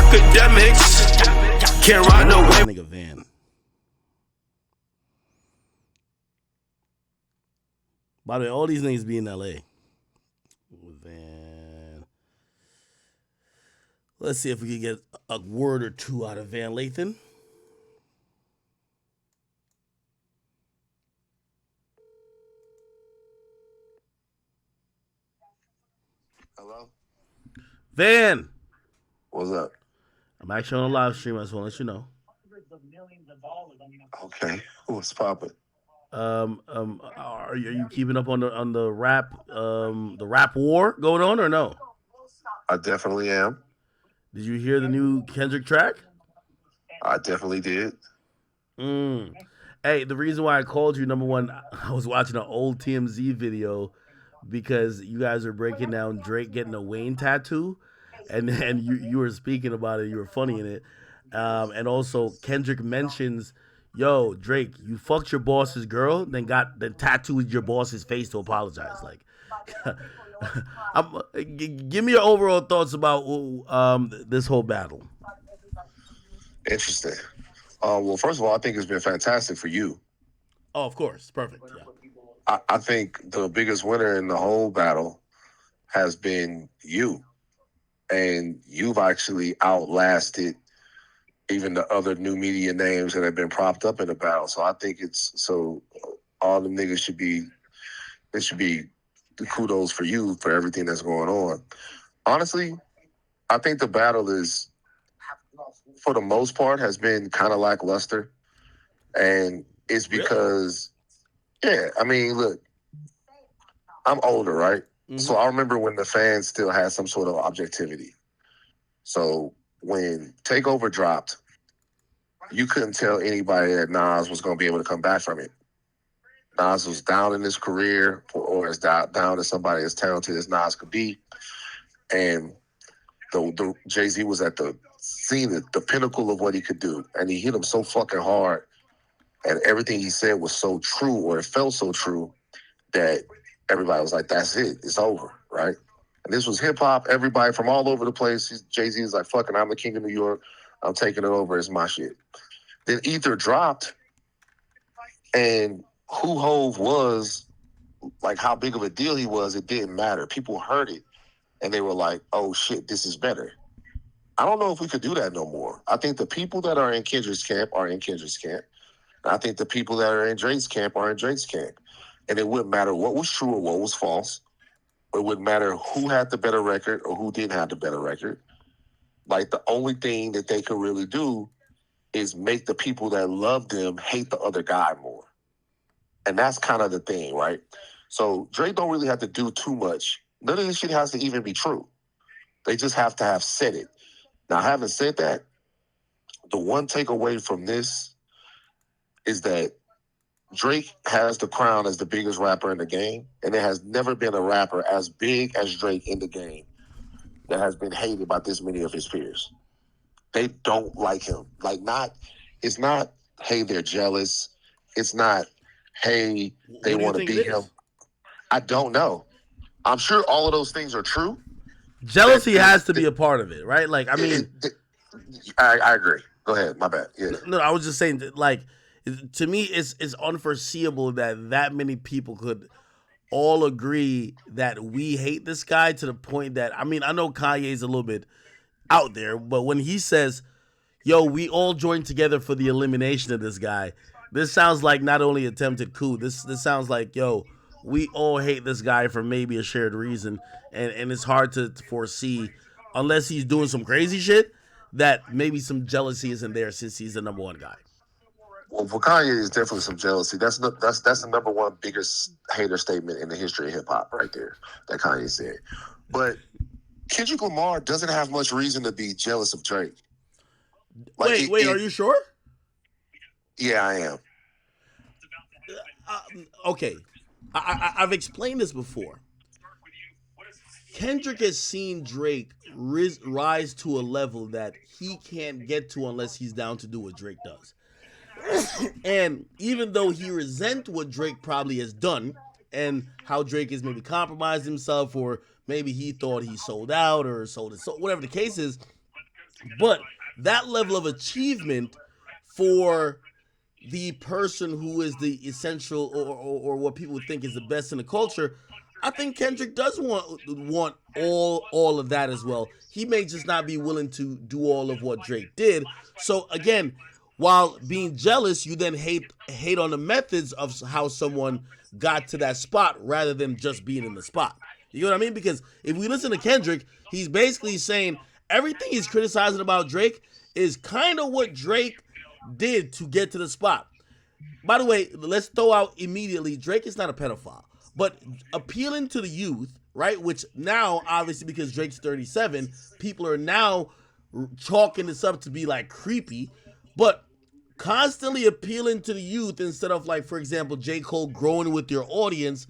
Akademiks can't ride no way. Nigga Van. By the way, all these niggas be in LA. Van. Let's see if we can get a word or two out of Van Lathan. Hello? Van. What's up? I'm actually on a live stream. I just want to let you know. Okay. What's poppin'? Are you keeping up on the rap war going on or no? I definitely am. Did you hear the new Kendrick track? I definitely did. Hey, the reason why I called you, number one, I was watching an old TMZ video because you guys are breaking down Drake getting a Wayne tattoo, and you were speaking about it. You were funny in it, and also Kendrick mentions, "Yo, Drake, you fucked your boss's girl, then tattooed your boss's face to apologize." Like, give me your overall thoughts about this whole battle. Interesting. Well, first of all, I think it's been fantastic for you. Oh, of course, perfect. Yeah. I think the biggest winner in the whole battle has been you. And you've actually outlasted even the other new media names that have been propped up in the battle. So I think all the niggas should be the kudos for you for everything that's going on. Honestly, I think the battle is, for the most part, has been kind of lackluster. And it's because, yeah, I mean, look, I'm older, right? Mm-hmm. So I remember when the fans still had some sort of objectivity. So when Takeover dropped, you couldn't tell anybody that Nas was going to be able to come back from it. Nas was down in his career, or as down as somebody as talented as Nas could be. And the Jay-Z was at the scene, the pinnacle of what he could do. And he hit him so fucking hard. And everything he said was so true, or it felt so true, that everybody was like, that's it. It's over, right? And this was hip-hop. Everybody from all over the place. Jay-Z is like, fucking, I'm the king of New York. I'm taking it over. It's my shit. Then Ether dropped, and who Hove was, like how big of a deal he was, it didn't matter. People heard it, and they were like, oh, shit, this is better. I don't know if we could do that no more. I think the people that are in Kendrick's camp are in Kendrick's camp. And I think the people that are in Drake's camp are in Drake's camp. And it wouldn't matter what was true or what was false. It wouldn't matter who had the better record or who didn't have the better record. Like, the only thing that they could really do is make the people that love them hate the other guy more. And that's kind of the thing, right? So Drake don't really have to do too much. None of this shit has to even be true. They just have to have said it. Now, having said that, the one takeaway from this is that Drake has the crown as the biggest rapper in the game, and there has never been a rapper as big as Drake in the game that has been hated by this many of his peers. They don't like him. It's not, hey, they're jealous. It's not, hey, they want to beat him. I don't know. I'm sure all of those things are true. Jealousy has to be a part of it, right? Like, I mean, I agree. Go ahead. My bad. Yeah. No, I was just saying that, like, to me, it's unforeseeable that many people could all agree that we hate this guy to the point that, I mean, I know Kanye's a little bit out there, but when he says, yo, we all joined together for the elimination of this guy, this sounds like not only attempted coup, this sounds like, yo, we all hate this guy for maybe a shared reason, and it's hard to foresee, unless he's doing some crazy shit, that maybe some jealousy isn't there since he's the number one guy. Well, for Kanye, is definitely some jealousy. That's the number one biggest hater statement in the history of hip hop, right there, that Kanye said. But Kendrick Lamar doesn't have much reason to be jealous of Drake. Like, wait, are you sure? Yeah, I am. Okay, I've explained this before. Kendrick has seen Drake rise to a level that he can't get to unless he's down to do what Drake does. And even though he resents what Drake probably has done and how Drake has maybe compromised himself, or maybe he thought he sold out or sold it, so whatever the case is, But that level of achievement for the person who is the essential or what people think is the best in the culture, I think Kendrick does want all of that as well. He may just not be willing to do all of what Drake did. So again, while being jealous, you then hate on the methods of how someone got to that spot rather than just being in the spot. You know what I mean? Because if we listen to Kendrick, he's basically saying everything he's criticizing about Drake is kind of what Drake did to get to the spot. By the way, let's throw out immediately Drake is not a pedophile, but appealing to the youth, right? Which now, obviously, because Drake's 37, people are now chalking this up to be like creepy, but constantly appealing to the youth instead of, like, for example, J. Cole growing with your audience.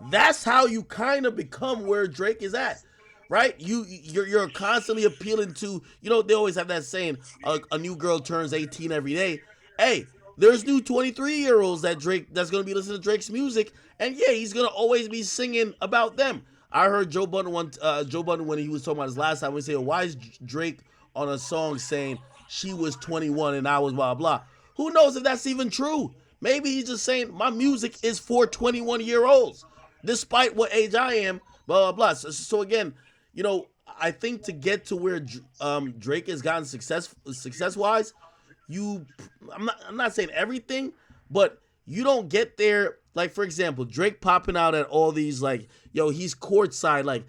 That's how you kind of become where Drake is at, right? You're constantly appealing to, they always have that saying, a new girl turns 18 every day. Hey, there's new 23-year-olds that's gonna be listening to Drake's music, and yeah, he's gonna always be singing about them. I heard Joe Budden when he was talking about his last time, he said, "Why is Drake on a song saying she was 21 and I was blah blah?" Who knows if that's even true? Maybe he's just saying my music is for 21-year-olds, despite what age I am. Blah blah blah. So again, I think to get to where Drake has gotten success wise, you I'm not saying everything, but you don't get there. Like, for example, Drake popping out at all these, like, he's courtside, like,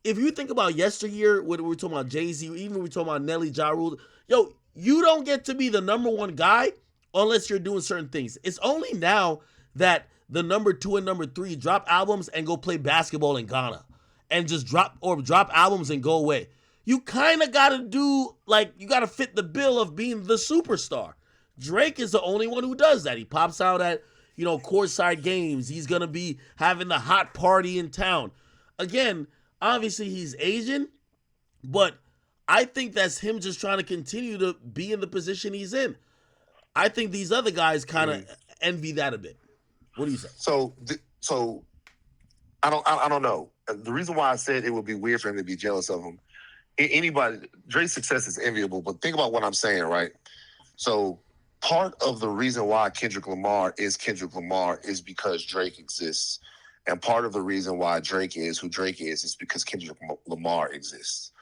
if you think about yesteryear when we were talking about Jay-Z, even when we were talking about Nelly, Ja Rule, you don't get to be the number one guy unless you're doing certain things. It's only now that the number 2 and number 3 drop albums and go play basketball in Ghana and just drop albums and go away. You kind of got to do, like, you got to fit the bill of being the superstar. Drake is the only one who does that. He pops out at, courtside games. He's going to be having the hot party in town. Again, obviously he's Asian, but I think that's him just trying to continue to be in the position he's in. I think these other guys kind of envy that a bit. What do you say? So I don't know. The reason why I said it would be weird for him to be jealous of him. Drake's success is enviable, but think about what I'm saying, right? So part of the reason why Kendrick Lamar is because Drake exists. And part of the reason why Drake is who Drake is because Kendrick Lamar exists.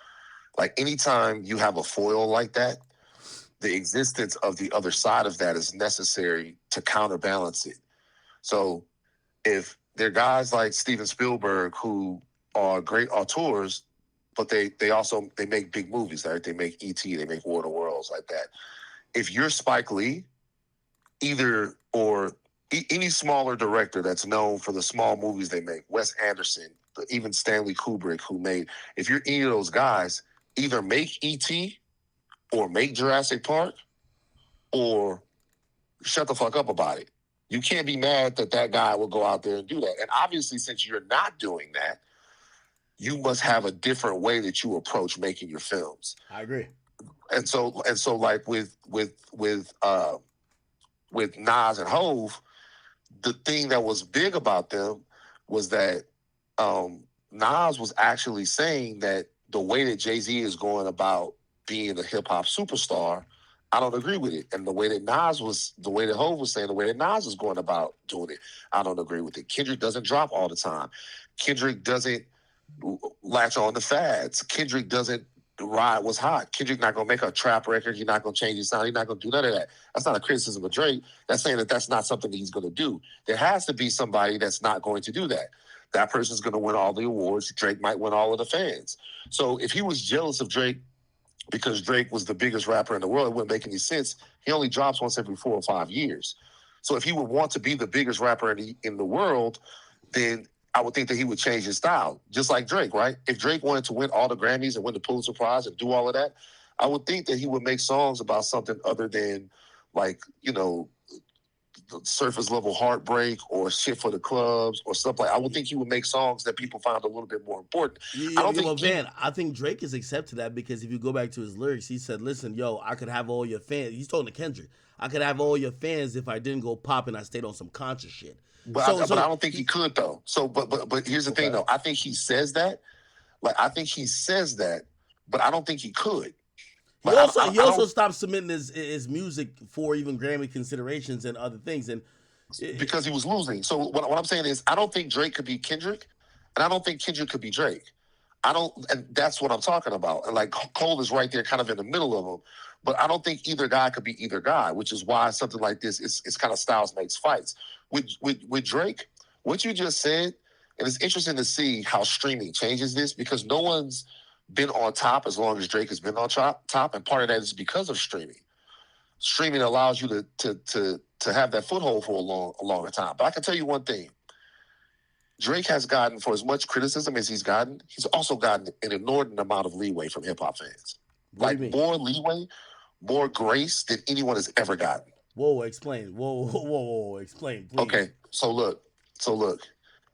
Like, anytime you have a foil like that, the existence of the other side of that is necessary to counterbalance it. So if there are guys like Steven Spielberg who are great auteurs, but they make big movies, right? They make E.T., they make War of the Worlds, like that. If you're Spike Lee, any smaller director that's known for the small movies they make, Wes Anderson, even Stanley Kubrick, if you're any of those guys, either make E.T. or make Jurassic Park or shut the fuck up about it. You can't be mad that guy will go out there and do that. And obviously, since you're not doing that, you must have a different way that you approach making your films. I agree. And so like with Nas and Hove, the thing that was big about them was that Nas was actually saying that the way that Jay-Z is going about being a hip-hop superstar, I don't agree with it. And the way that Hove was saying, the way that Nas is going about doing it, I don't agree with it. Kendrick doesn't drop all the time. Kendrick doesn't latch on to fads. Kendrick doesn't ride what's hot. Kendrick not going to make a trap record. He's not going to change his sound. He's not going to do none of that. That's not a criticism of Drake. That's saying that that's not something that he's going to do. There has to be somebody that's not going to do that. That person's going to win all the awards. Drake might win all of the fans. So if he was jealous of Drake because Drake was the biggest rapper in the world, it wouldn't make any sense. He only drops once every 4 or 5 years. So if he would want to be the biggest rapper in the world, then I would think that he would change his style, just like Drake, right? If Drake wanted to win all the Grammys and win the Pulitzer Prize and do all of that, I would think that he would make songs about something other than, like, the surface level heartbreak or shit for the clubs or stuff like. I would think he would make songs that people find a little bit more important. I think Drake is accepted that because if you go back to his lyrics, he said, "Listen, I could have all your fans." He's talking to Kendrick. I could have all your fans if I didn't go pop and I stayed on some conscious shit. But I don't think he could though. So, but here's the thing though. I think he says that. But I don't think he could. He Like also he I also don't stopped submitting his music for even Grammy considerations and other things. And because he was losing. So what I'm saying is I don't think Drake could be Kendrick, and I don't think Kendrick could be Drake. I don't, and that's what I'm talking about. And like Cole is right there, kind of in the middle of them. But I don't think either guy could be either guy, which is why something like this is it's kind of styles makes fights. With Drake, what you just said, and it's interesting to see how streaming changes this because no one's been on top as long as Drake has been on top, and part of that is because of streaming. Streaming allows you to have that foothold for a longer time. But I can tell you one thing: Drake has gotten, for as much criticism as he's gotten, he's also gotten an inordinate amount of leeway from hip hop fans. what do Like you mean? more leeway, more grace than anyone has ever gotten. Whoa, explain. Whoa, explain, please. Okay, so look.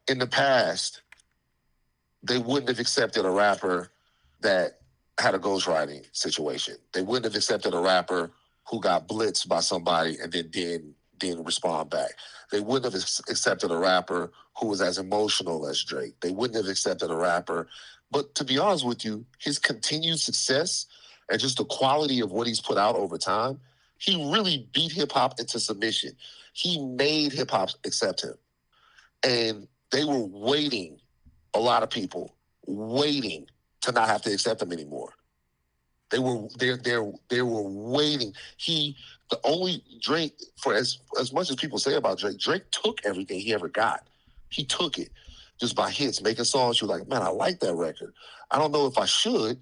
In the past, they wouldn't have accepted a rapper that had a ghostwriting situation. They wouldn't have accepted a rapper who got blitzed by somebody and then didn't respond back. They wouldn't have accepted a rapper who was as emotional as Drake. They wouldn't have accepted a rapper. But to be honest with you, his continued success and just the quality of what he's put out over time, he really beat hip hop into submission. He made hip hop accept him. And they were waiting, a lot of people waiting to not have to accept him anymore. They were waiting. The only Drake, for as much as people say about Drake took everything he ever got. He took it just by hits, making songs. You're like, man, I like that record. I don't know if I should,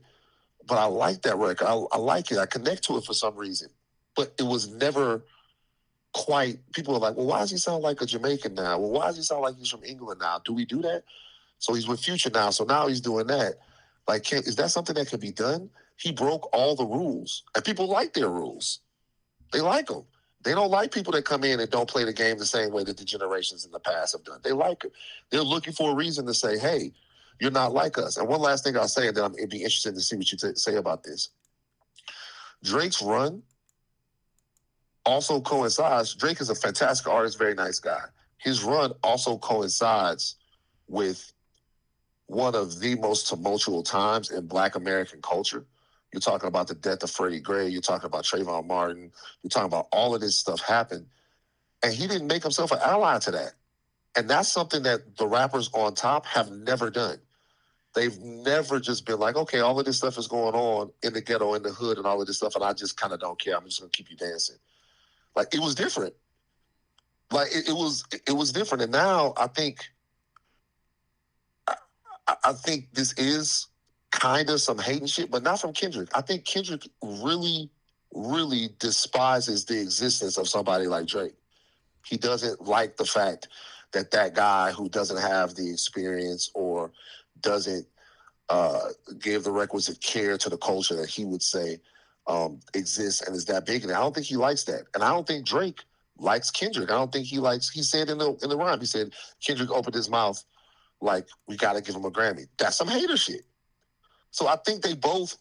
but I like that record. I like it. I connect to it for some reason. But it was never quite. People are like, well, why does he sound like a Jamaican now? Well, why does he sound like he's from England now? Do we do that? So he's with Future now. So now he's doing that. Like, is that something that can be done? He broke all the rules, and people like their rules. They like them. They don't like people that come in and don't play the game the same way that the generations in the past have done. They like it. They're looking for a reason to say, hey, you're not like us. And one last thing I'll say, and then it'd be interesting to see what you say about this. Drake's run also coincides. Drake is a fantastic artist, very nice guy. His run also coincides with one of the most tumultuous times in Black American culture. You're talking about the death of Freddie Gray. You're talking about Trayvon Martin. You're talking about all of this stuff happened. And he didn't make himself an ally to that. And that's something that the rappers on top have never done. They've never just been like, okay, all of this stuff is going on in the ghetto, in the hood, and all of this stuff, and I just kind of don't care. I'm just going to keep you dancing. Like, it was different. Like, it was different. And now I think this is kind of some hating shit, but not from Kendrick. I think Kendrick really, really despises the existence of somebody like Drake. He doesn't like the fact that guy who doesn't have the experience or doesn't give the requisite care to the culture that he would say exists and is that big. And I don't think he likes that. And I don't think Drake likes Kendrick. I don't think he said in the rhyme, he said, Kendrick opened his mouth like, we got to give him a Grammy. That's some hater shit. So I think they both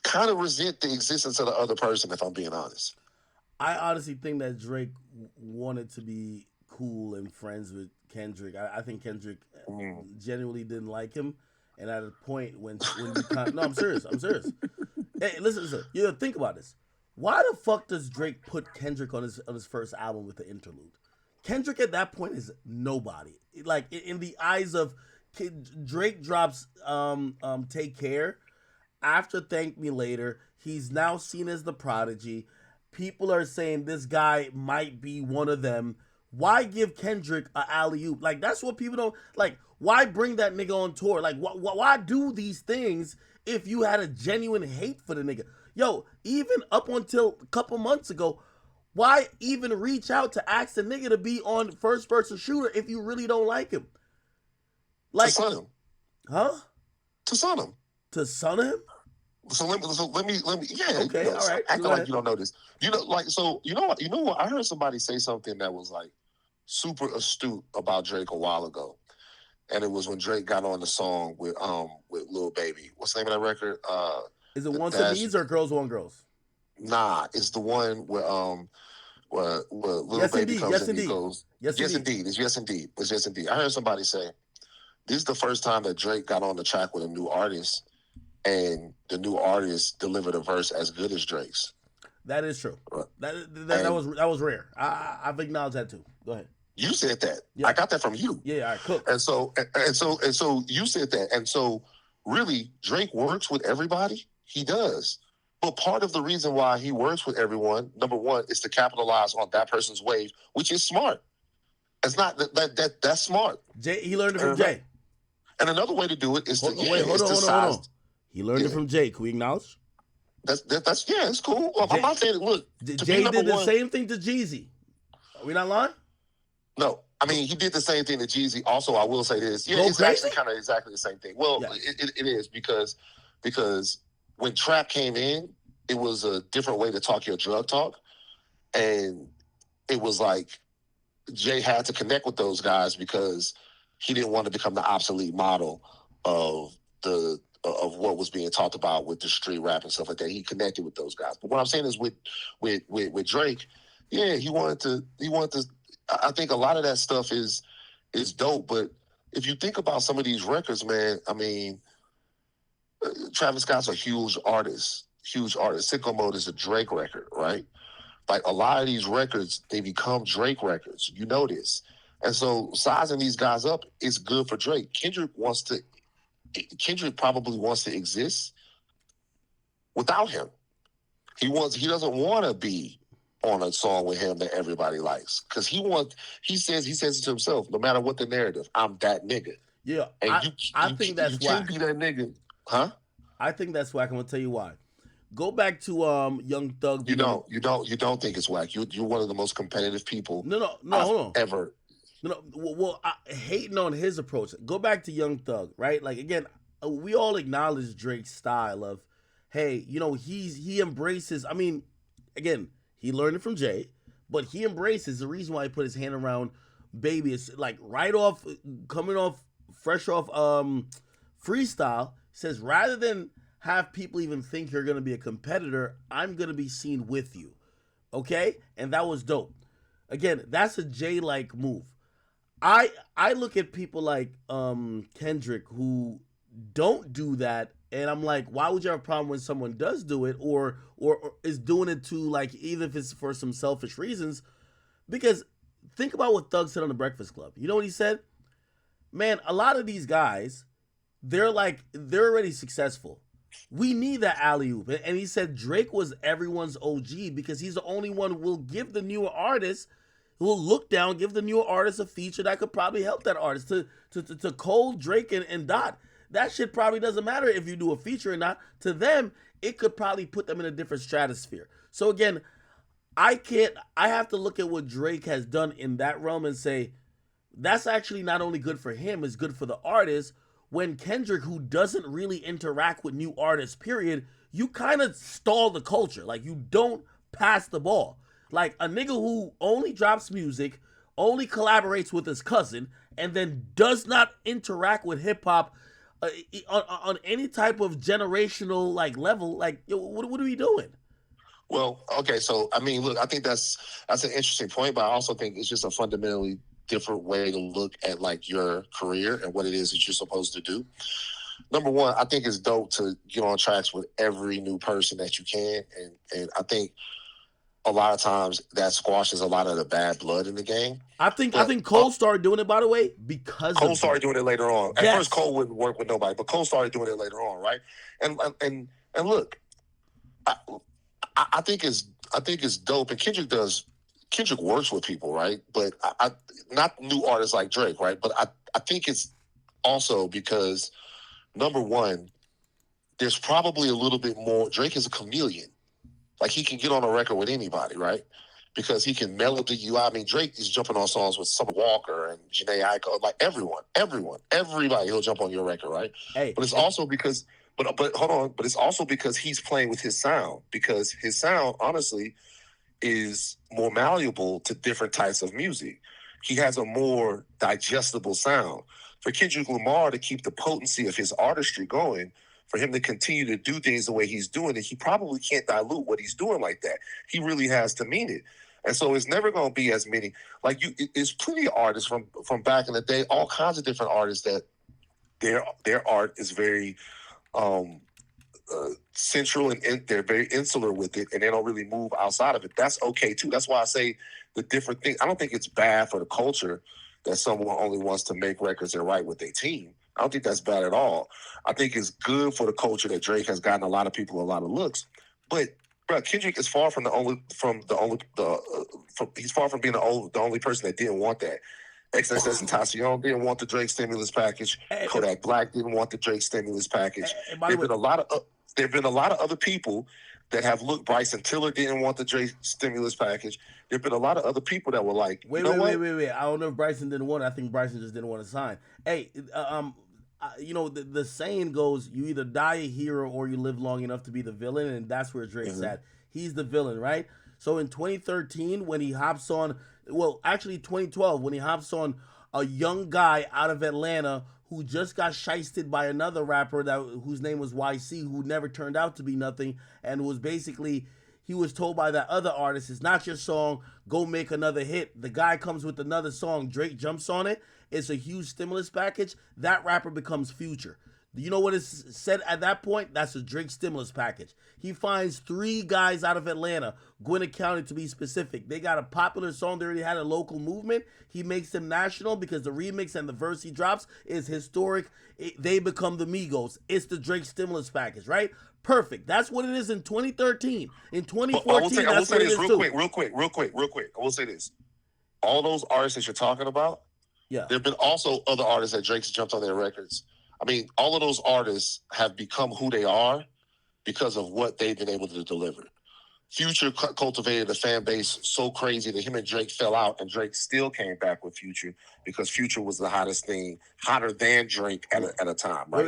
kind of resent the existence of the other person, if I'm being honest. I honestly think that Drake wanted to be cool and friends with Kendrick. I think Kendrick genuinely didn't like him, and at a point when you no, I'm serious. Hey, listen. You know, think about this. Why the fuck does Drake put Kendrick on his first album with the interlude? Kendrick at that point is nobody. Like in the eyes of Drake drops Take Care. After Thank Me Later, he's now seen as the prodigy. People are saying this guy might be one of them. Why give Kendrick a alley-oop? Like, that's what people don't... Like, why bring that nigga on tour? Like, why do these things if you had a genuine hate for the nigga? Yo, even up until a couple months ago, why even reach out to ask the nigga to be on first-person shooter if you really don't like him? Like, to son him. Huh? To son him. To son him? So let me. Yeah. Okay. All right. Acting like you don't know this. You know, like, so you know what? I heard somebody say something that was like super astute about Drake a while ago, and it was when Drake got on the song with Lil Baby. What's the name of that record? Is it Once It Needs or Girls Want Girls? Nah, it's the one where Lil Yes, Baby indeed. comes Yes, and indeed. he goes, Yes, indeed. It's Yes Indeed. It's Yes Indeed. I heard somebody say this is the first time that Drake got on the track with a new artist and the new artist delivered a verse as good as Drake's. That is true. Right. That was rare. I've acknowledged that too. Go ahead. You said that. Yeah. I got that from you. Yeah, all right, cook. And so you said that. And so really, Drake works with everybody. He does. But part of the reason why he works with everyone, number one, is to capitalize on that person's wave, which is smart. It's not that's smart. Jay, he learned it from Jay. And another way to do it is hold on. He learned it from Jay. Can we acknowledge? That's it's cool. Well, Jay, I'm not saying look. Jay did the same thing to Jeezy. Are we not lying? No, I mean he did the same thing to Jeezy. Also, I will say this. Yeah, it's actually kind of exactly the same thing. Well, it is because when trap came in, it was a different way to talk your drug talk, and it was like Jay had to connect with those guys because he didn't want to become the obsolete model of what was being talked about with the street rap and stuff like that. He connected with those guys. But what I'm saying is with Drake, yeah, he wanted to. I think a lot of that stuff is dope. But if you think about some of these records, man, I mean, Travis Scott's a huge artist. Sicko Mode is a Drake record, right? Like a lot of these records, they become Drake records. You know this. And so sizing these guys up is good for Drake. Kendrick probably wants to exist without him. He doesn't want to be on a song with him that everybody likes. Because he says it to himself, no matter what the narrative, I'm that nigga. Yeah. And I think that's why. You can't be that nigga. Huh? I think that's whack. I'm gonna tell you why. Go back to Young Thug. You don't think it's whack. You're one of the most competitive people. No, hold on. Ever. No, well, hating on his approach. Go back to Young Thug, right? Like again, we all acknowledge Drake's style of, hey, he embraces. I mean, again, he learned it from Jay, but he embraces the reason why he put his hand around Baby. It's like fresh off freestyle. Says rather than have people even think you're gonna be a competitor, I'm gonna be seen with you, okay? And that was dope. Again, that's a Jay-like move. I look at people like Kendrick who don't do that, and I'm like, why would you have a problem when someone does do it, or is doing it to, like, even if it's for some selfish reasons? Because think about what Thug said on the Breakfast Club. You know what he said? Man, a lot of these guys, they're already successful. We need that alley-oop. And he said Drake was everyone's OG because he's the only one who will give the newer artists, who will look down, give the newer artist a feature that could probably help that artist. To Cole, Drake, and Dot, that shit probably doesn't matter if you do a feature or not. To them, it could probably put them in a different stratosphere. So again, I have to look at what Drake has done in that realm and say, that's actually not only good for him, it's good for the artist. When Kendrick, who doesn't really interact with new artists, period, you kind of stall the culture. Like, you don't pass the ball. Like, a nigga who only drops music, only collaborates with his cousin, and then does not interact with hip-hop on any type of generational, like, level, like, yo, what are we doing? Well, okay, so, I mean, look, I think that's an interesting point, but I also think it's just a fundamentally different way to look at, like, your career and what it is that you're supposed to do. Number one, I think it's dope to get on tracks with every new person that you can, and I think a lot of times that squashes a lot of the bad blood in the game. I think Cole started doing it, by the way, because Cole started doing it later on. At yes. First, Cole wouldn't work with nobody, but Cole started doing it later on, right? And look, I think it's dope, and Kendrick works with people, right? But I not new artists like Drake, right? But I think it's also because, number one, there's probably a little bit more. Drake is a chameleon. Like, he can get on a record with anybody, right? Because he can melody you out. I mean, Drake is jumping on songs with Summer Walker and Jhené Aiko, like everybody. He'll jump on your record, right? Hey, but it's also because, but hold on, but it's also because he's playing with his sound. Because his sound, honestly, is more malleable to different types of music. He has a more digestible sound. For Kendrick Lamar to keep the potency of his artistry going, for him to continue to do things the way he's doing it, he probably can't dilute what he's doing like that. He really has to mean it. And so it's never going to be as many. Like, there's plenty of artists from back in the day, all kinds of different artists that their art is very central and they're very insular with it, and they don't really move outside of it. That's okay too. That's why I say the different things. I don't think it's bad for the culture that someone only wants to make records and write with their team. I don't think that's bad at all. I think it's good for the culture that Drake has gotten a lot of people a lot of looks. But bro, Kendrick is far from he's far from being the only person that didn't want that. XXS and Tentacion didn't want the Drake stimulus package. Kodak Black didn't want the Drake stimulus package. There've been a lot of other people that have looked. Bryson Tiller didn't want the Drake stimulus package. There've been a lot of other people that were like, wait. I don't know if Bryson didn't want it. I think Bryson just didn't want to sign. Hey, the saying goes, you either die a hero or you live long enough to be the villain, and that's where Drake's at. He's the villain, right? So in 2013, when he hops on, 2012, when he hops on a young guy out of Atlanta who just got shysted by another rapper whose name was YC, who never turned out to be nothing, and was basically, he was told by that other artist, it's not your song, go make another hit. The guy comes with another song, Drake jumps on it, it's a huge stimulus package, that rapper becomes Future. You know what is said at that point? That's a Drake stimulus package. He finds 3 guys out of Atlanta, Gwinnett County to be specific. They got a popular song. They already had a local movement. He makes them national because the remix and the verse he drops is historic. They become the Migos. It's the Drake stimulus package, right? Perfect. That's what it is in 2013. In 2014, I will say this real quick. I will say this. All those artists that you're talking about, there have been also other artists that Drake's jumped on their records. I mean, all of those artists have become who they are because of what they've been able to deliver. Future cultivated a fan base so crazy that him and Drake fell out, and Drake still came back with Future because Future was the hottest thing, hotter than Drake at a time, right?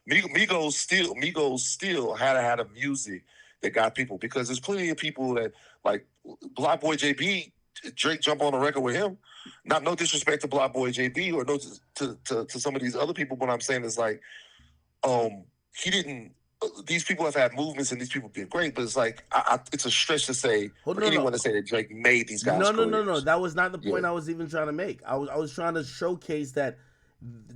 Migos still had a music that got people, because there's plenty of people that, like Block Boy JB, Drake jump on a record with him. No disrespect to Block Boy JB or no to some of these other people. What I'm saying is like, he didn't. These people have had movements and these people have been great, but it's like it's a stretch to say to say that Drake made these guys. No. That was not the point I was even trying to make. I was trying to showcase that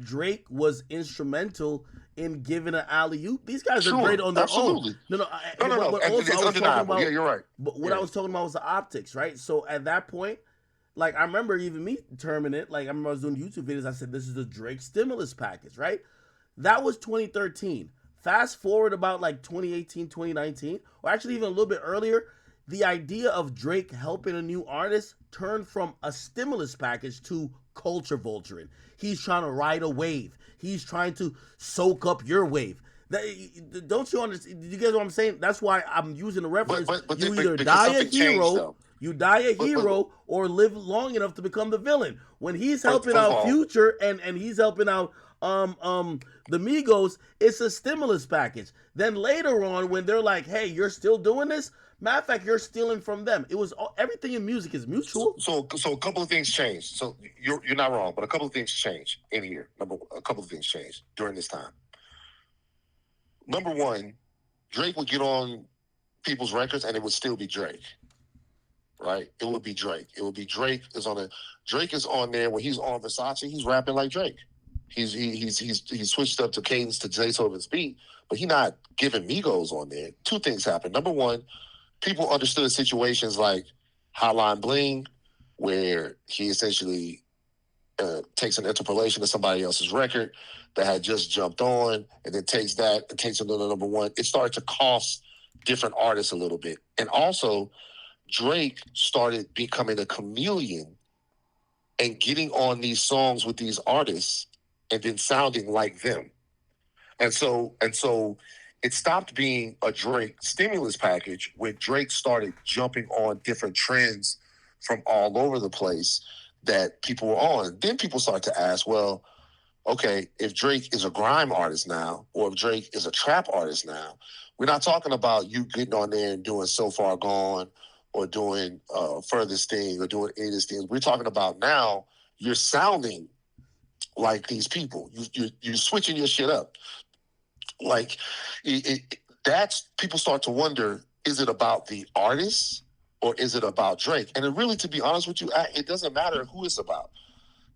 Drake was instrumental in giving an alley-oop. These guys are great on their own. No. It's undeniable. You're right. But what I was talking about was the optics, right? So at that point, like, I remember even me terming it, like, I remember I was doing YouTube videos, I said, this is the Drake stimulus package, right? That was 2013. Fast forward about, like, 2018, 2019, or actually even a little bit earlier, the idea of Drake helping a new artist turned from a stimulus package to culture vulturing. He's trying to ride a wave. He's trying to soak up your wave. Don't you understand? You get what I'm saying? That's why I'm using the reference. You either die a hero... You die a hero or live long enough to become the villain. When he's helping out Future and he's helping out the Migos, it's a stimulus package. Then later on, when they're like, hey, you're still doing this? Matter of fact, you're stealing from them. It was everything in music is mutual. So a couple of things changed. So you're not wrong, but a couple of things changed in here. A couple of things changed during this time. Number one, Drake would get on people's records and it would still be Drake. Right, it would be Drake. Drake is on there when he's on Versace. He's rapping like Drake. He's switched up to cadence to Beethoven's beat, but he's not giving Migos on there. 2 things happened. Number one, people understood situations like Hotline Bling, where he essentially takes an interpolation of somebody else's record that had just jumped on, and then takes that and takes another number one. It started to cost different artists a little bit, and also Drake started becoming a chameleon and getting on these songs with these artists and then sounding like them. And so it stopped being a Drake stimulus package when Drake started jumping on different trends from all over the place that people were on. Then people start to ask, well, okay, if Drake is a grime artist now, or if Drake is a trap artist now, we're not talking about you getting on there and doing So Far Gone or doing Furthest Thing or doing any of these things. We're talking about now you're sounding like these people. You're switching your shit up. Like, that's, people start to wonder, is it about the artist or is it about Drake? And it really, to be honest with you, it doesn't matter who it's about.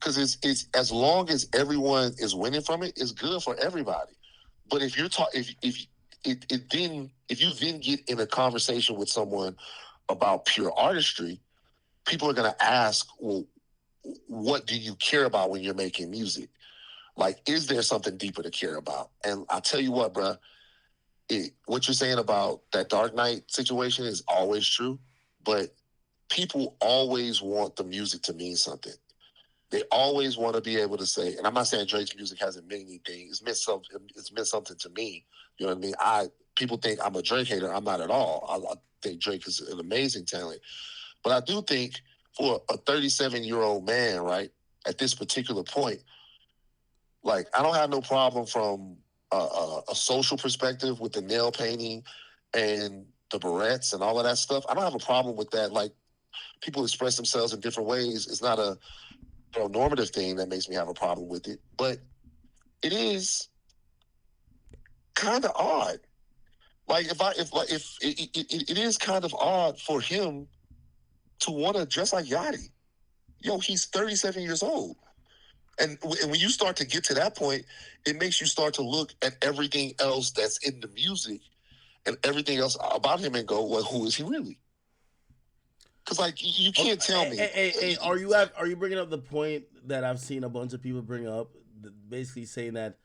Because it's as long as everyone is winning from it, it's good for everybody. But if you're talking, if you then get in a conversation with someone about pure artistry, people are gonna ask, well, what do you care about when you're making music? Like, is there something deeper to care about? And I'll tell you what, bro, what you're saying about that Dark Knight situation is always true, but people always want the music to mean something. They always want to be able to say, and I'm not saying Drake's music hasn't meant anything. It's meant something to me. You know what I mean? People think I'm a Drake hater. I'm not at all. I think Drake is an amazing talent. But I do think for a 37-year-old man, right, at this particular point, like, I don't have no problem from a social perspective with the nail painting and the barrettes and all of that stuff. I don't have a problem with that. Like, people express themselves in different ways. It's not a normative thing that makes me have a problem with it, but it is kind of odd. Like, if it is kind of odd for him to want to dress like Yachty. Yo, he's 37 years old. And when you start to get to that point, it makes you start to look at everything else that's in the music and everything else about him and go, well, who is he really? Because, like, you can't tell me. Hey, are you bringing up the point that I've seen a bunch of people bring up, basically saying that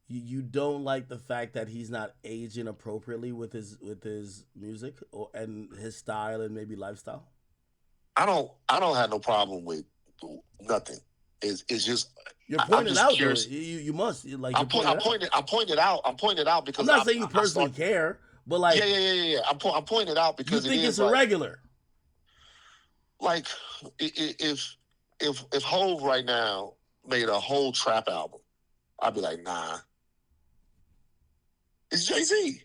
you don't like the fact that he's not aging appropriately with his music and his style and maybe lifestyle? I don't have no problem with nothing. It's just you're pointing out though. You must like. I'm pointing out because I'm not saying you personally care, but like yeah. I'm pointing out because you think it's irregular. Like, if Hove right now made a whole trap album, I'd be like, nah. It's Jay-Z.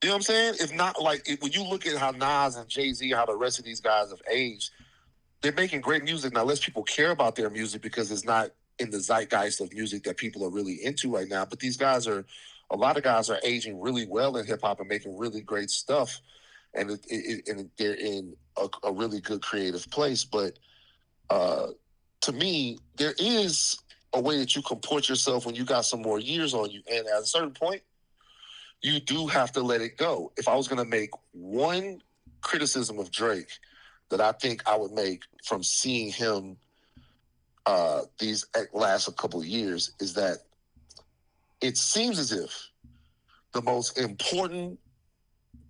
You know what I'm saying? If not, like, when you look at how Nas and Jay-Z, how the rest of these guys have aged, they're making great music. Now, less people care about their music because it's not in the zeitgeist of music that people are really into right now. But a lot of guys are aging really well in hip-hop and making really great stuff. And they're in a really good creative place. But to me, there is a way that you comport yourself when you got some more years on you. And at a certain point, you do have to let it go. If I was going to make one criticism of Drake that I think I would make from seeing him these last couple of years is that it seems as if the most important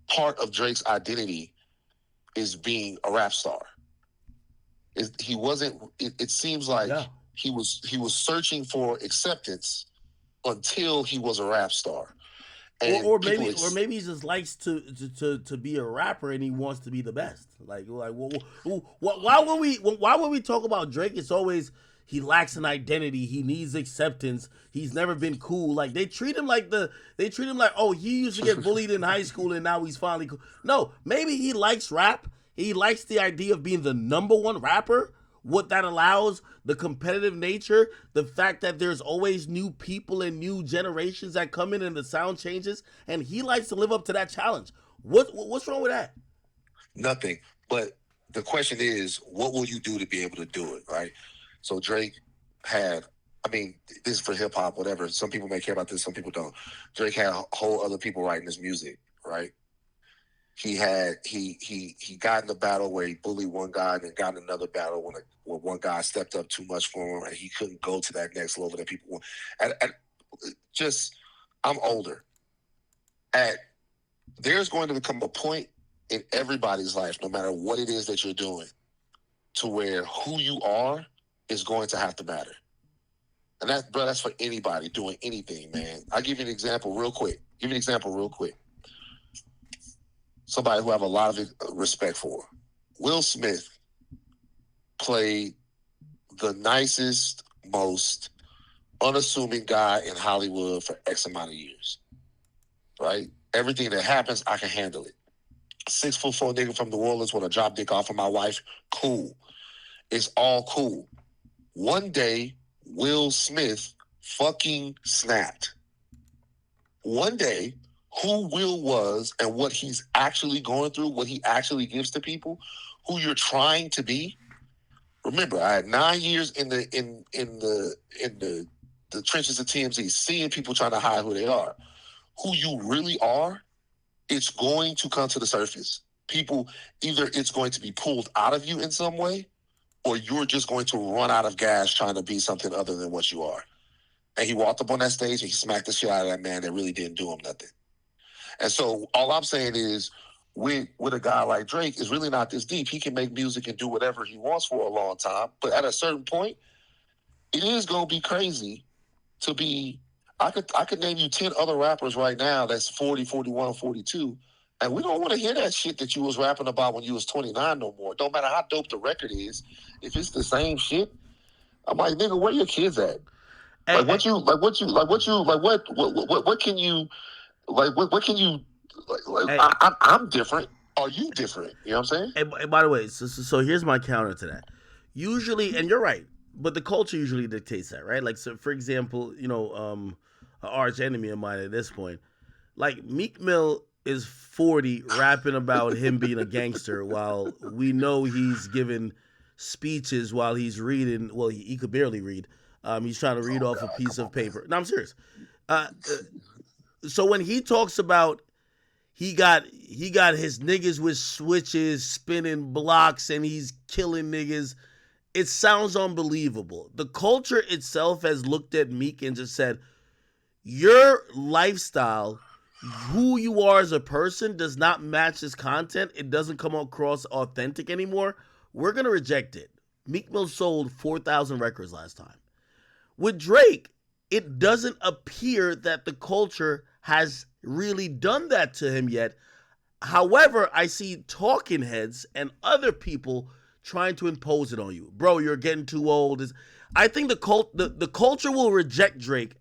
part of Drake's identity is being a rap star. It seems like he was searching for acceptance until he was a rap star. Or maybe he just likes to be a rapper and he wants to be the best. Like why when we talk about Drake, it's always he lacks an identity, he needs acceptance, he's never been cool. Like they treat him like oh, he used to get bullied in high school and now he's finally cool. No, maybe he likes rap. He likes the idea of being the number one rapper. What that allows, the competitive nature, the fact that there's always new people and new generations that come in and the sound changes, and he likes to live up to that challenge. What's wrong with that? Nothing. But the question is, what will you do to be able to do it, right? So Drake had, this is for hip hop, whatever. Some people may care about this, some people don't. Drake had whole other people writing his music, right? He got in a battle where he bullied one guy and then got in another battle when one guy stepped up too much for him and he couldn't go to that next level that people want. I'm older. There's going to become a point in everybody's life, no matter what it is that you're doing, to where who you are is going to have to matter. And that's for anybody doing anything, man. I'll give you an example real quick. Somebody who I have a lot of respect for. Will Smith played the nicest, most unassuming guy in Hollywood for X amount of years. Right? Everything that happens, I can handle it. 6'4" nigga from New Orleans want to drop dick off of my wife. Cool. It's all cool. One day, Will Smith fucking snapped. One day, who Will was and what he's actually going through, what he actually gives to people, who you're trying to be. Remember, I had 9 years in the the trenches of TMZ, seeing people trying to hide who they are. Who you really are, it's going to come to the surface. People, either it's going to be pulled out of you in some way, or you're just going to run out of gas trying to be something other than what you are. And he walked up on that stage and he smacked the shit out of that man that really didn't do him nothing. And so all I'm saying is, with a guy like Drake, is really not this deep. He can make music and do whatever he wants for a long time. But at a certain point, it is going to be crazy to be... I could name you 10 other rappers right now that's 40, 41, 42, and we don't want to hear that shit that you was rapping about when you was 29 no more. Don't matter how dope the record is. If it's the same shit, I'm like, nigga, where your kids at? What can you... What can you... I'm different. Are you different? You know what I'm saying? And by the way, so here's my counter to that. Usually, and you're right, but the culture usually dictates that, right? Like, so for example, an arch enemy of mine at this point, like Meek Mill is 40 rapping about him being a gangster while we know he's giving speeches while he's reading. Well, he could barely read. He's trying to read off a piece of paper. No, I'm serious. So when he talks about he got his niggas with switches spinning blocks and he's killing niggas, it sounds unbelievable. The culture itself has looked at Meek and just said, your lifestyle, who you are as a person, does not match this content. It doesn't come across authentic anymore. We're going to reject it. Meek Mill sold 4,000 records last time. With Drake, it doesn't appear that the culture has really done that to him yet. However, I see talking heads and other people trying to impose it on you. Bro, you're getting too old. I think the culture will reject Drake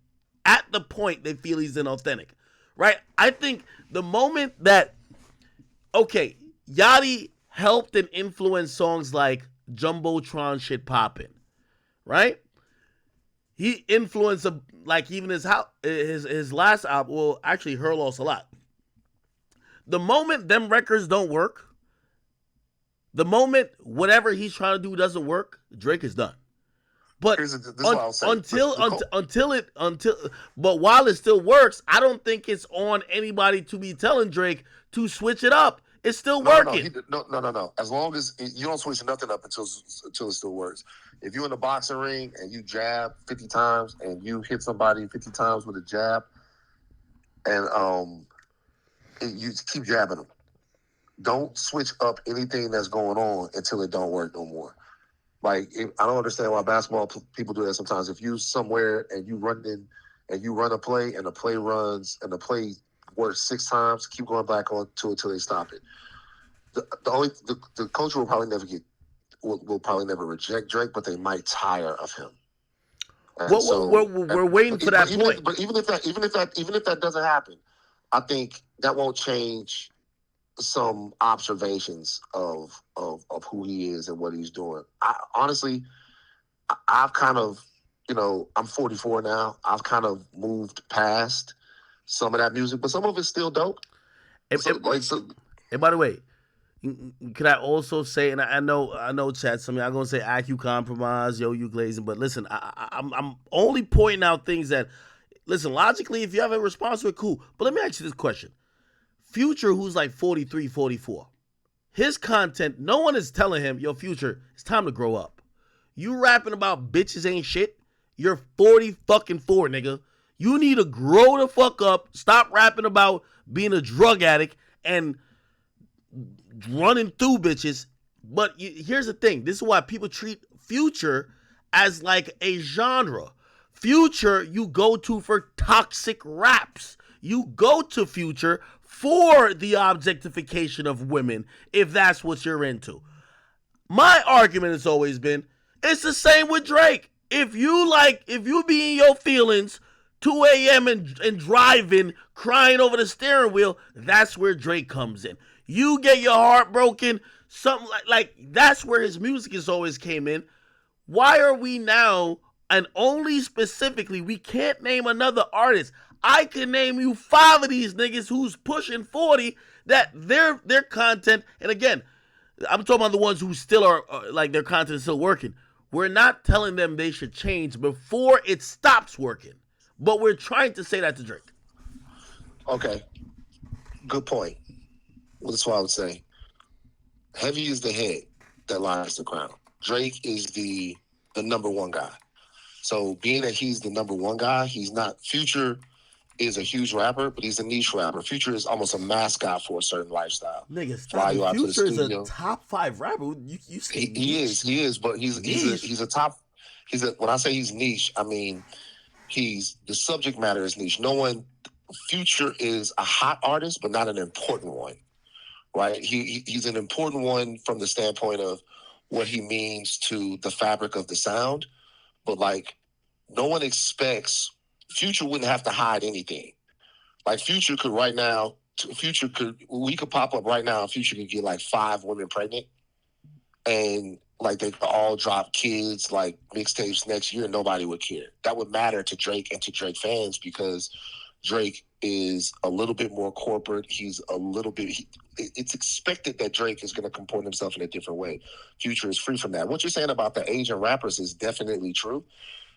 at the point they feel he's inauthentic, right? I think the moment that, okay, Yachty helped and influenced songs like Jumbotron Shit Poppin', right? He influenced, like, even his last album, well, actually, Her Loss a lot. The moment them records don't work, the moment whatever he's trying to do doesn't work, Drake is done. But but while it still works, I don't think it's on anybody to be telling Drake to switch it up. It's still working. No. As long as you don't switch nothing up until it still works. If you're in the boxing ring and you jab 50 times and you hit somebody 50 times with a jab, and you keep jabbing them, don't switch up anything that's going on until it don't work no more. Like, I don't understand why basketball people do that sometimes. If you somewhere and you run a play and the play runs and the play works 6 times, keep going back on to it until they stop it. The culture will probably never reject Drake, but they might tire of him. We're waiting for that point. But even if that doesn't happen, I think that won't change some observations of who he is and what he's doing. Honestly, I've kind of, I'm 44 now. I've kind of moved past some of that music, but some of it's still dope. And by the way, can I also say, and I know, Chad, some of y'all gonna say IQ compromise, you glazing, but listen, I'm only pointing out things that, listen, logically, if you have a response to it, cool. But let me ask you this question. Future, who's like 43, 44, his content, no one is telling him, yo, Future, it's time to grow up. You rapping about bitches ain't shit. You're 40 fucking 4, nigga. You need to grow the fuck up. Stop rapping about being a drug addict and running through bitches. But here's the thing. This is why people treat Future as like a genre. Future, you go to for toxic raps. You go to Future for the objectification of women, if that's what you're into. My argument has always been, it's the same with Drake. If you be in your feelings 2 a.m. and driving, crying over the steering wheel, that's where Drake comes in. You get your heart broken, something like that's where his music has always came in. Why are we now, and only specifically, we can't name another artist? I can name you 5 of these niggas who's pushing 40 that their content, and again, I'm talking about the ones who still are, like, their content is still working. We're not telling them they should change before it stops working. But we're trying to say that to Drake. Okay, good point. Well, that's what I would say. Heavy is the head that lies the crown. Drake is the number one guy. So being that he's the number one guy, he's not. Future is a huge rapper, but he's a niche rapper. Future is almost a mascot for a certain lifestyle. Nigga, stop Fly it. you out to the Future is a studio. top 5 rapper. You say He is, but he's a top. He's a when I say he's niche, I mean he's the subject matter is niche. No one. Future is a hot artist, but not an important one, right? He's an important one from the standpoint of what he means to the fabric of the sound, but like no one expects Future wouldn't have to hide anything. Like Future could right now, we could pop up right now and Future could get like 5 women pregnant and like they could all drop kids like mixtapes next year and nobody would care. That would matter to Drake and to Drake fans because Drake is a little bit more corporate. He's a little bit. It's expected that Drake is going to comport himself in a different way. Future is free from that. What you're saying about the Asian rappers is definitely true.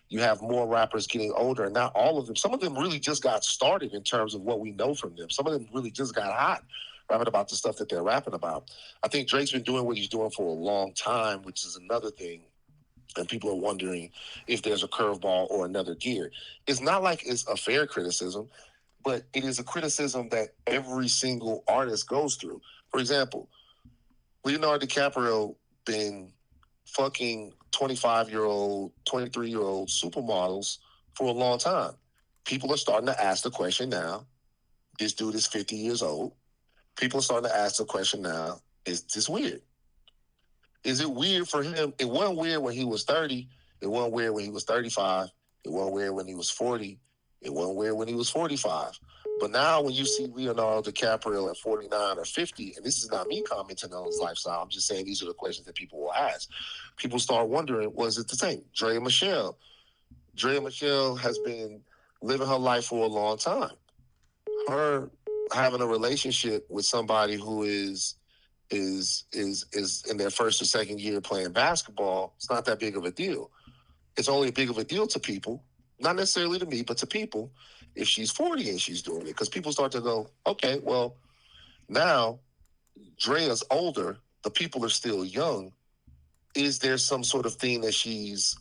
You have more rappers getting older, and not all of them. Some of them really just got started in terms of what we know from them. Some of them really just got hot rapping about the stuff that they're rapping about. I think Drake's been doing what he's doing for a long time, which is another thing. And people are wondering if there's a curveball or another gear. It's not like it's a fair criticism, but it is a criticism that every single artist goes through. For example, Leonardo DiCaprio been fucking 25-year-old, 23-year-old supermodels for a long time. People are starting to ask the question now, this dude is 50 years old. People are starting to ask the question now, is this weird? Is it weird for him? It wasn't weird when he was 30. It wasn't weird when he was 35. It wasn't weird when he was 40. It wasn't weird when he was 45. But now when you see Leonardo DiCaprio at 49 or 50, and this is not me commenting on his lifestyle, I'm just saying these are the questions that people will ask. People start wondering, was it the same? Drea Michelle has been living her life for a long time. Her having a relationship with somebody who is in their first or second year playing basketball, it's not that big of a deal. It's only big of a deal to people, not necessarily to me, but to people, if she's 40 and she's doing it. Because people start to go, okay, well, now Drea's older, the people are still young. Is there some sort of thing that she's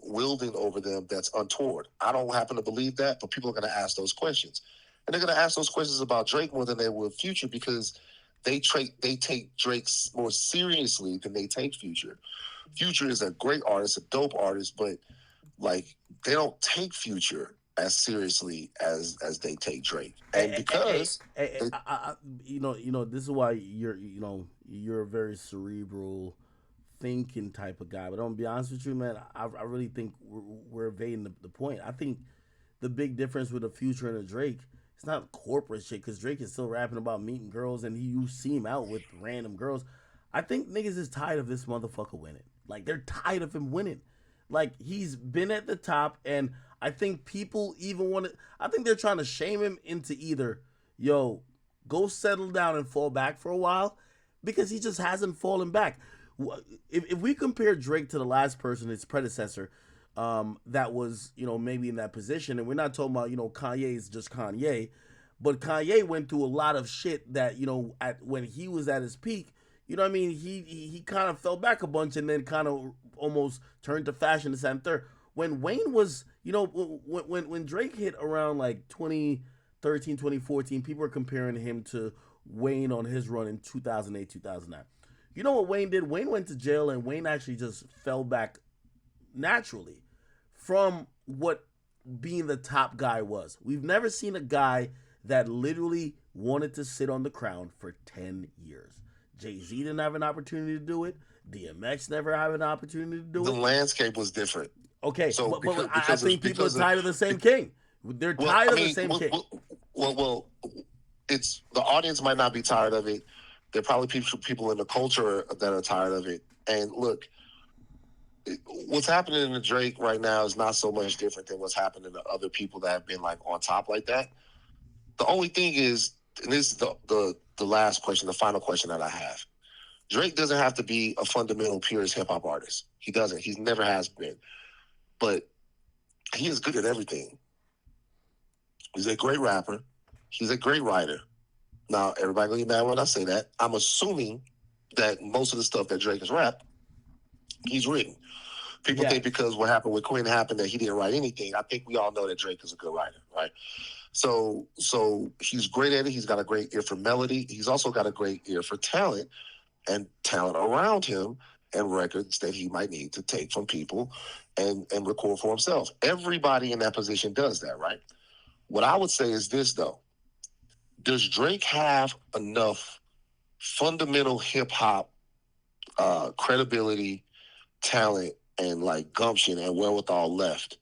wielding over them that's untoward? I don't happen to believe that, but people are going to ask those questions. And they're going to ask those questions about Drake more than they will Future because they take Drake more seriously than they take Future. Future is a great artist, a dope artist, but like they don't take Future as seriously as they take Drake. And because this is why you're a very cerebral thinking type of guy. But I'm gonna be honest with you, man. I really think we're evading the point. I think the big difference with a Future and a Drake, it's not corporate shit because Drake is still rapping about meeting girls and you see him out with random girls. I think niggas is tired of this motherfucker winning. Like they're tired of him winning. Like he's been at the top, and I think people even want to. I think they're trying to shame him into either, yo, go settle down and fall back for a while, because he just hasn't fallen back. If we compare Drake to the last person, his predecessor, that was, maybe in that position, and we're not talking about, Kanye is just Kanye, but Kanye went through a lot of shit that, when he was at his peak, what I mean? He kind of fell back a bunch and then kind of almost turned to fashion this and third. When Wayne was, when Drake hit around like 2013, 2014, people were comparing him to Wayne on his run in 2008, 2009. You know what Wayne did? Wayne went to jail, and Wayne actually just fell back naturally from what being the top guy was. We've never seen a guy that literally wanted to sit on the crown for 10 years. Jay-Z didn't have an opportunity to do it. DMX never had an opportunity to do it. The landscape was different. Okay, so but I think people are tired of the same king. They're tired of the same king. Well, it's the audience might not be tired of it. There are probably people in the culture that are tired of it. And look, what's happening in the Drake right now is not so much different than what's happening to other people that have been like on top like that. The only thing is, and this is the last question, the final question that I have. Drake doesn't have to be a fundamental purist hip hop artist. He doesn't. He's never has been. But he is good at everything. He's a great rapper. He's a great writer. Now, everybody gonna get mad when I say that. I'm assuming that most of the stuff that Drake has rapped, he's written. People think because what happened with Quinn happened that he didn't write anything. I think we all know that Drake is a good writer, right? So he's great at it. He's got a great ear for melody. He's also got a great ear for talent and talent around him and records that he might need to take from people and record for himself. Everybody in that position does that, right? What I would say is this, though. Does Drake have enough fundamental hip hop credibility, talent, and like gumption and wherewithal left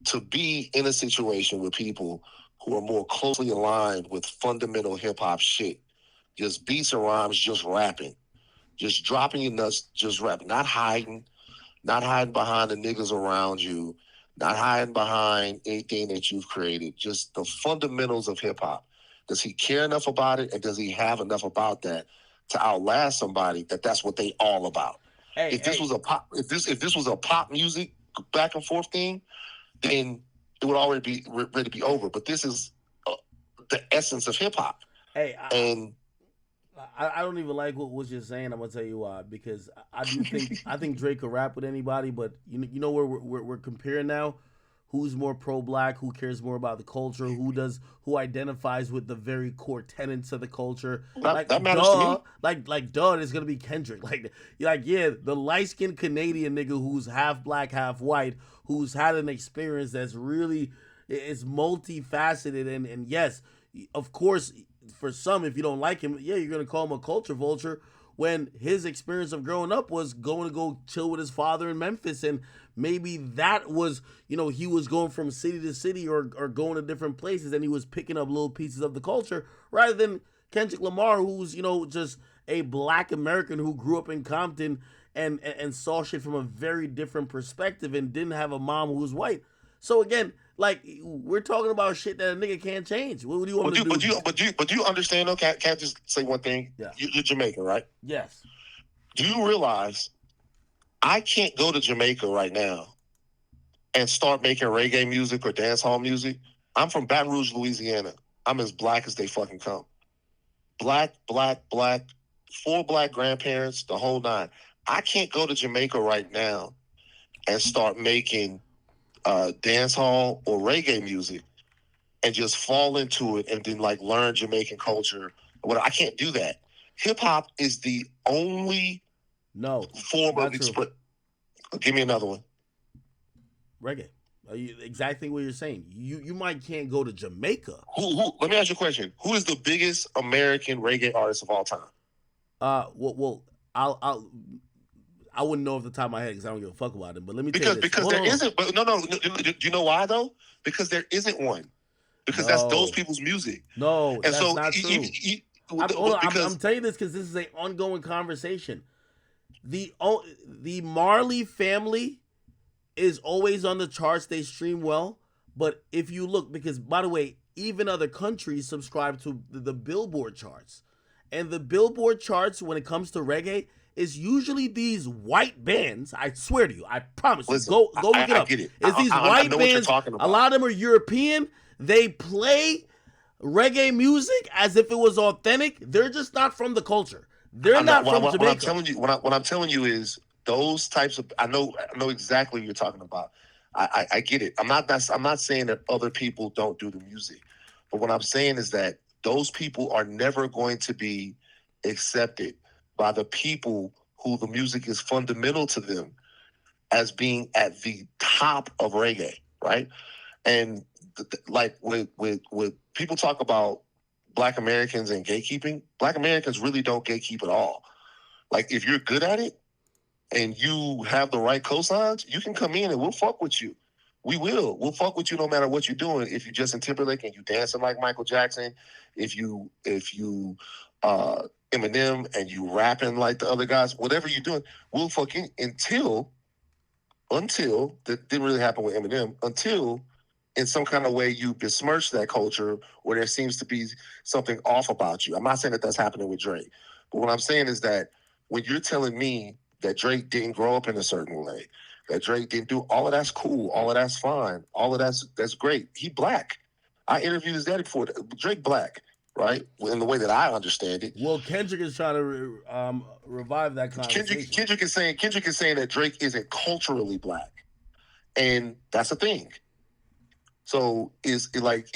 to be in a situation with people who are more closely aligned with fundamental hip hop shit? Just beats and rhymes, just rapping, just dropping your nuts, just rapping, not hiding behind the niggas around you, not hiding behind anything that you've created, just the fundamentals of hip hop. Does he care enough about it, and does he have enough about that to outlast somebody that's what they all about? If this was a pop music back and forth thing, then it would already be ready to be over. But this is the essence of hip hop. I don't even like what you're saying. I'm gonna tell you why. Because I think Drake could rap with anybody, but you know where we're comparing now. Who's more pro-black? Who cares more about the culture? Who identifies with the very core tenets of the culture? That matters to me. Like duh, it's gonna be Kendrick. Like yeah, the light-skinned Canadian nigga who's half black, half white, who's had an experience that's really is multifaceted and yes, of course, for some, if you don't like him, yeah, you're gonna call him a culture vulture. When his experience of growing up was going to go chill with his father in Memphis, and maybe that was, he was going from city to city or going to different places, and he was picking up little pieces of the culture, rather than Kendrick Lamar, who's, just a black American who grew up in Compton and saw shit from a very different perspective and didn't have a mom who was white. So again, like, we're talking about shit that a nigga can't change. What do you want to do? But you understand, though? Can't just say one thing? Yeah. You're Jamaican, right? Yes. Do you realize I can't go to Jamaica right now and start making reggae music or dancehall music? I'm from Baton Rouge, Louisiana. I'm as black as they fucking come. Black, 4 black grandparents, the whole nine. I can't go to Jamaica right now and start making dancehall or reggae music and just fall into it and then like learn Jamaican culture. I can't do that. Hip hop is the only form of expression. Give me another one. Reggae. Exactly what you're saying. You might can't go to Jamaica. Who? Let me ask you a question. Who is the biggest American reggae artist of all time? Well, I wouldn't know off the top of my head because I don't give a fuck about him. But let me tell you this. Because there isn't. But no. Do you know why though? Because there isn't one. Because that's those people's music. No, and that's so not true. I'm telling you this because this is an ongoing conversation. The Marley family is always on the charts. They stream well. But if you look, because by the way, even other countries subscribe to the Billboard charts. And the Billboard charts, when it comes to reggae, is usually these white bands. I swear to you, I promise you. Go look it up. I get it. It's these white bands. A lot of them are European. They play reggae music as if it was authentic. They're just not from the culture. They're not from Jamaica. What I'm telling you is those types of. I know exactly what you're talking about. I get it. I'm not saying that other people don't do the music, but what I'm saying is that those people are never going to be accepted by the people who the music is fundamental to them as being at the top of reggae, right? And like with people talk about Black Americans and gatekeeping, Black Americans really don't gatekeep at all. Like if you're good at it and you have the right cosigns, you can come in and we'll fuck with you. We'll fuck with you no matter what you're doing. If you Justin Timberlake and you dancing like Michael Jackson, if you Eminem and you rapping like the other guys, whatever you're doing, we'll fucking until that didn't really happen with Eminem, until in some kind of way you besmirch that culture where there seems to be something off about you. I'm not saying that that's happening with Drake, but what I'm saying is that when you're telling me that Drake didn't grow up in a certain way, that Drake didn't do all of that's cool, all of that's fine, all of that's great. He black. I interviewed his daddy before. Drake black, right? In the way that I understand it. Well, Kendrick is trying to revive that conversation. Kendrick is saying that Drake isn't culturally black, and that's a thing. So is like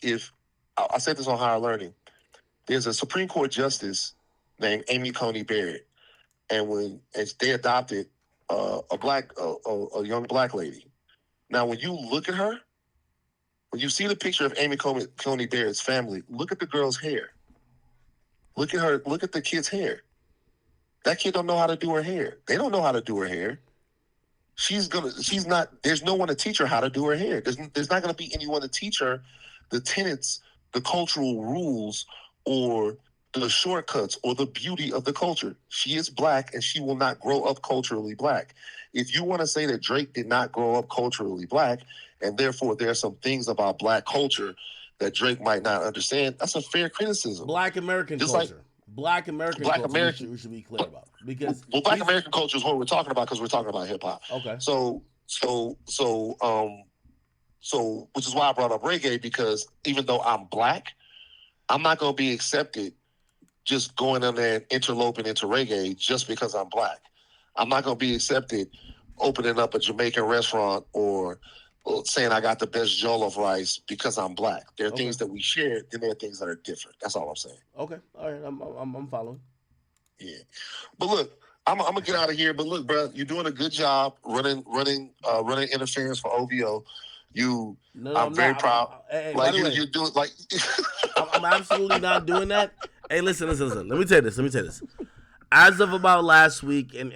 if I said this on Higher Learning, there's a Supreme Court justice named Amy Coney Barrett, and they adopted a young black lady. Now, when you look at her, when you see the picture of Amy Coney Barrett's family, look at the girl's hair. Look at her. Look at the kid's hair. That kid don't know how to do her hair. They don't know how to do her hair. She's not. There's no one to teach her how to do her hair. There's not going to be anyone to teach her the tenets, the cultural rules, or the shortcuts, or the beauty of the culture. She is black, and she will not grow up culturally black. If you want to say that Drake did not grow up culturally black, and therefore there are some things about black culture that Drake might not understand, that's a fair criticism. Black American culture. Black American culture, we should be clear about. Because Black American culture is what we're talking about, because we're talking about hip hop. Okay. So which is why I brought up reggae, because even though I'm black, I'm not going to be accepted just going in there and interloping into reggae just because I'm black. I'm not going to be accepted opening up a Jamaican restaurant or saying I got the best jollof rice because I'm black. There are things that we share, then there are things that are different. That's all I'm saying. Okay, all right, I'm following. Yeah, but look, I'm gonna get out of here. But look, bro, you're doing a good job running interference for OVO. I'm very proud. You're doing like. I'm absolutely not doing that. Hey, listen. Let me tell you this. As of about last week, and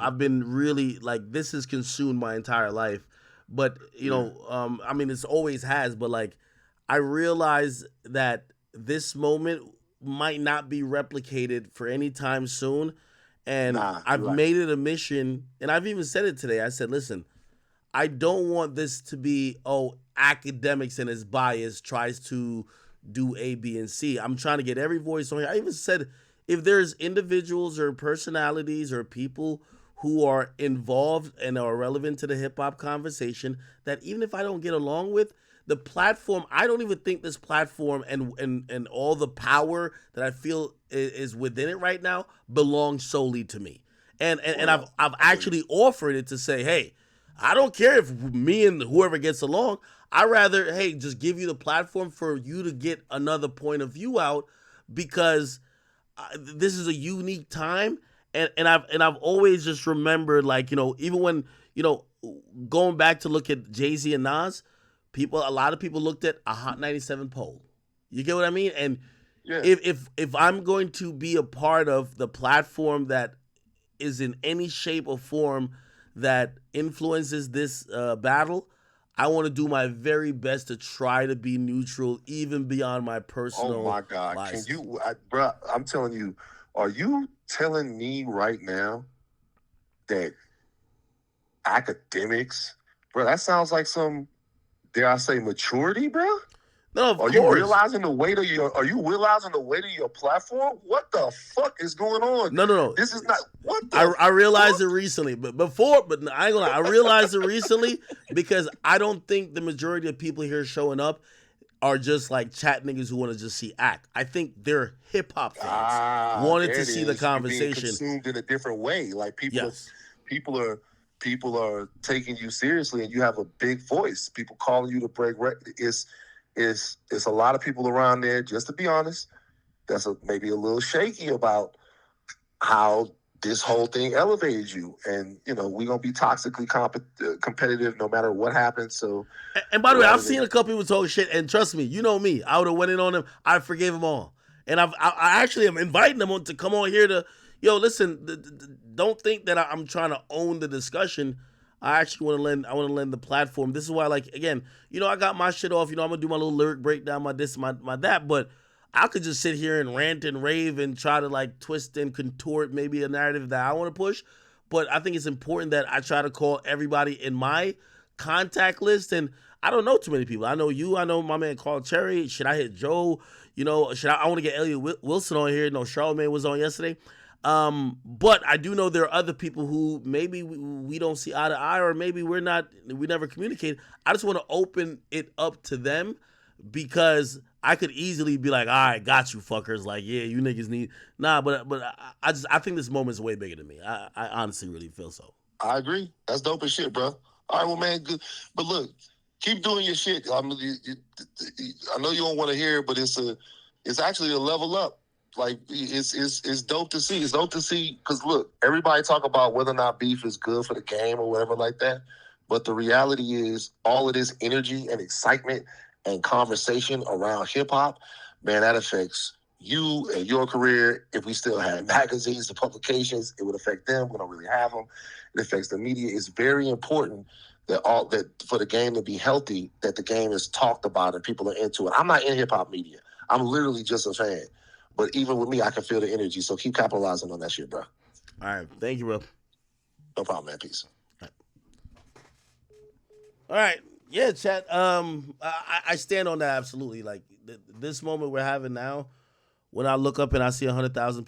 I've been really like, this has consumed my entire life. But I mean, it's always has. But like, I realize that this moment might not be replicated for any time soon, and I've made it a mission. And I've even said it today. I said, listen, I don't want this to be Akademiks and his bias tries to do A, B, and C. I'm trying to get every voice on here. I even said, if there's individuals or personalities or people who are involved and are relevant to the hip-hop conversation, that even if I don't get along with, the platform, I don't even think this platform and all the power that I feel is within it right now belongs solely to me. And I've actually offered it to say, hey, I don't care if me and whoever gets along. I'd rather, hey, just give you the platform for you to get another point of view out, because this is a unique time. And I've always just remembered, like, even when, going back to look at Jay-Z and Nas, a lot of people looked at a Hot 97 poll. You get what I mean? And if I'm going to be a part of the platform that is in any shape or form that influences this battle, I want to do my very best to try to be neutral, even beyond my personal. Oh my God! bias. Can you, bro? I'm telling you, are you telling me right now that Akademiks, bro? That sounds like some, dare I say, maturity, bro? No, of course. You realizing the weight of your? Are you realizing the weight of your platform? What the fuck is going on? No. This is not what. I realized it recently, but I ain't gonna lie. I realized it recently because I don't think the majority of people here showing up are just like chat niggas who want to just see act. I think they're hip hop fans wanted to see the conversation. You're being consumed in a different way. Like people are taking you seriously, and you have a big voice. People calling you to break records. It's a lot of people around there, just to be honest, that's maybe a little shaky about how this whole thing elevated you. And, we're going to be toxically competitive no matter what happens. So, and by the way, I've seen a couple people talk shit, and trust me, you know me, I would have went in on them. I forgave them all. And I actually am inviting them to come on here to, listen, don't think that I'm trying to own the discussion. I actually want to lend the platform. This is why, like, again, I got my shit off. I'm gonna do my little lyric breakdown, my this, my that. But I could just sit here and rant and rave and try to like twist and contort maybe a narrative that I want to push. But I think it's important that I try to call everybody in my contact list. And I don't know too many people. I know you. I know my man Carl Cherry. Should I hit Joe? I want to get Elliot Wilson on here. No, Charlamagne was on yesterday. But I do know there are other people who maybe we don't see eye to eye, or maybe we never communicate. I just want to open it up to them, because I could easily be like, all right, got you fuckers. Like, yeah, you niggas need, but I think this moment's way bigger than me. I honestly really feel so. I agree. That's dope as shit, bro. All right, well, man, good. But look, keep doing your shit. I know you don't want to hear it, but it's actually a level up. Like, it's dope to see. It's dope to see, because look, everybody talk about whether or not beef is good for the game or whatever like that. But the reality is, all of this energy and excitement and conversation around hip hop, man, that affects you and your career. If we still had magazines and publications, it would affect them. We don't really have them. It affects the media. It's very important that for the game to be healthy, that the game is talked about and people are into it. I'm not in hip hop media. I'm literally just a fan. But even with me, I can feel the energy. So keep capitalizing on that shit, bro. All right. Thank you, bro. No problem, man. Peace. All right. Yeah, chat. I stand on that absolutely. Like this moment we're having now, when I look up and I see 100,000 people